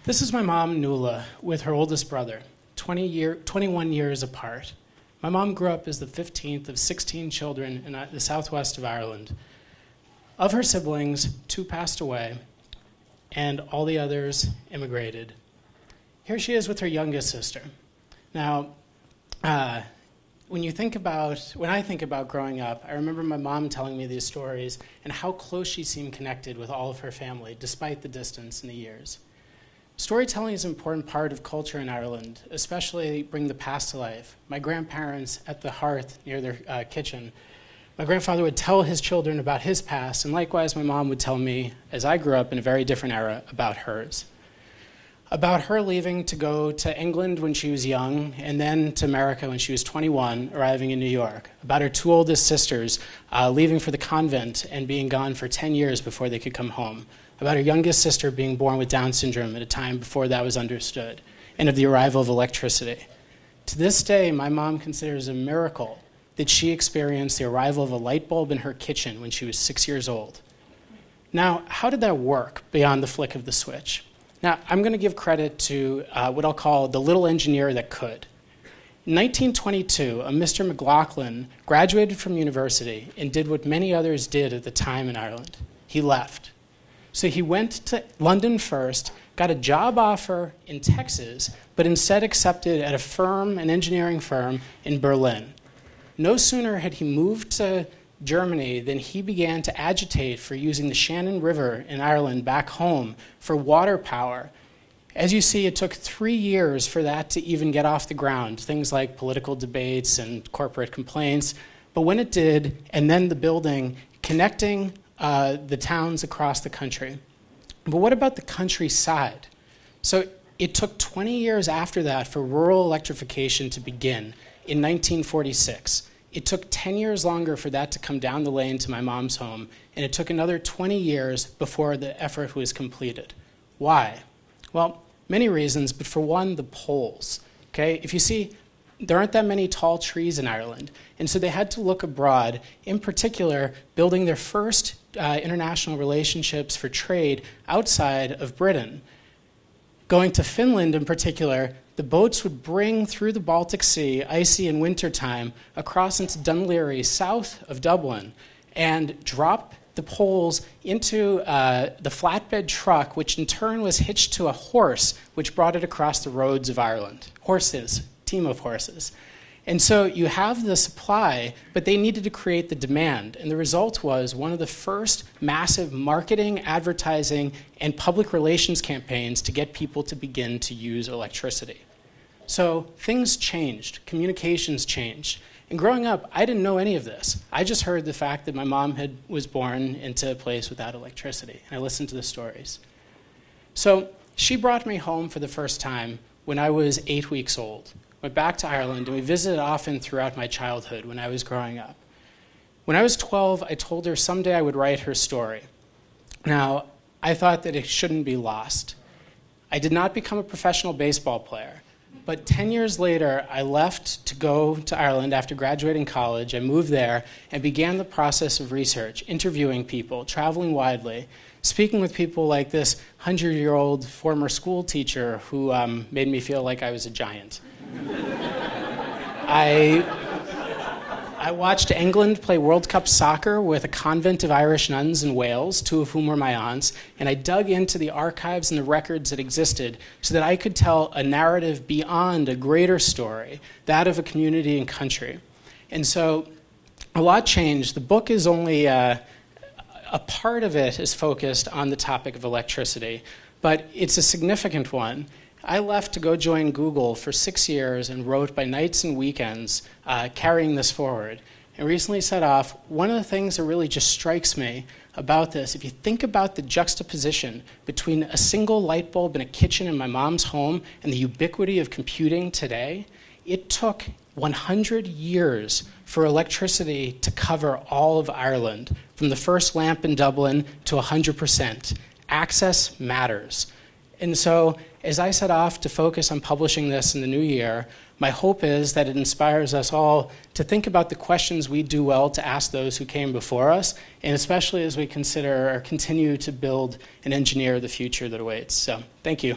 This is my mom, Nuala, with her oldest brother, 21 years apart. My mom grew up as the 15th of 16 children in the southwest of Ireland. Of her siblings, 2 passed away, and all the others immigrated. Here she is with her youngest sister. Now, when I think about growing up, I remember my mom telling me these stories and how close she seemed connected with all of her family, despite the distance and the years. Storytelling is an important part of culture in Ireland, especially bring the past to life. My grandparents at the hearth near their kitchen, my grandfather would tell his children about his past, and likewise my mom would tell me, as I grew up in a very different era, about hers. About her leaving to go to England when she was young, and then to America when she was 21, arriving in New York. About her 2 oldest sisters leaving for the convent and being gone for 10 years before they could come home. About her youngest sister being born with Down syndrome at a time before that was understood, and of the arrival of electricity. To this day, my mom considers it a miracle that she experienced the arrival of a light bulb in her kitchen when she was 6 years old. Now, how did that work beyond the flick of the switch? Now, I'm going to give credit to what I'll call the little engineer that could. In 1922, a Mr. McLaughlin graduated from university and did what many others did at the time in Ireland. He left. So he went to London first, got a job offer in Texas, but instead accepted at an engineering firm in Berlin. No sooner had he moved to Germany than he began to agitate for using the Shannon River in Ireland back home for water power. As you see, it took 3 years for that to even get off the ground, things like political debates and corporate complaints. But when it did, and then the building connecting the towns across the country. But what about the countryside? So it took 20 years after that for rural electrification to begin in 1946. It took 10 years longer for that to come down the lane to my mom's home, and it took another 20 years before the effort was completed. Why? Well, many reasons, but for one, the poles. Okay? If you see, there aren't that many tall trees in Ireland, and so they had to look abroad, in particular, building their first international relationships for trade outside of Britain. Going to Finland in particular, the boats would bring through the Baltic Sea, icy in wintertime, across into Dunleary, south of Dublin, and drop the poles into the flatbed truck, which in turn was hitched to a horse, which brought it across the roads of Ireland. Horses, team of horses. And so you have the supply, but they needed to create the demand. And the result was one of the first massive marketing, advertising, and public relations campaigns to get people to begin to use electricity. So things changed, communications changed. And growing up, I didn't know any of this. I just heard the fact that my mom was born into a place without electricity. And I listened to the stories. So she brought me home for the first time when I was 8 weeks old. Went back to Ireland, and we visited often throughout my childhood when I was growing up. When I was 12, I told her someday I would write her story. Now, I thought that it shouldn't be lost. I did not become a professional baseball player, but 10 years later, I left to go to Ireland after graduating college. I moved there and began the process of research, interviewing people, traveling widely, speaking with people like this 100-year-old former school teacher who made me feel like I was a giant. I watched England play World Cup soccer with a convent of Irish nuns in Wales, 2 of whom were my aunts, and I dug into the archives and the records that existed so that I could tell a narrative beyond a greater story, that of a community and country. And so a lot changed. The book is only a part of it is focused on the topic of electricity, but it's a significant one. I left to go join Google for 6 years and wrote by nights and weekends, carrying this forward. And recently set off, one of the things that really just strikes me about this, if you think about the juxtaposition between a single light bulb in a kitchen in my mom's home and the ubiquity of computing today, it took 100 years for electricity to cover all of Ireland, from the first lamp in Dublin to 100%. Access matters. And so, as I set off to focus on publishing this in the new year, my hope is that it inspires us all to think about the questions we do well to ask those who came before us, and especially as we consider or continue to build and engineer the future that awaits. So, thank you.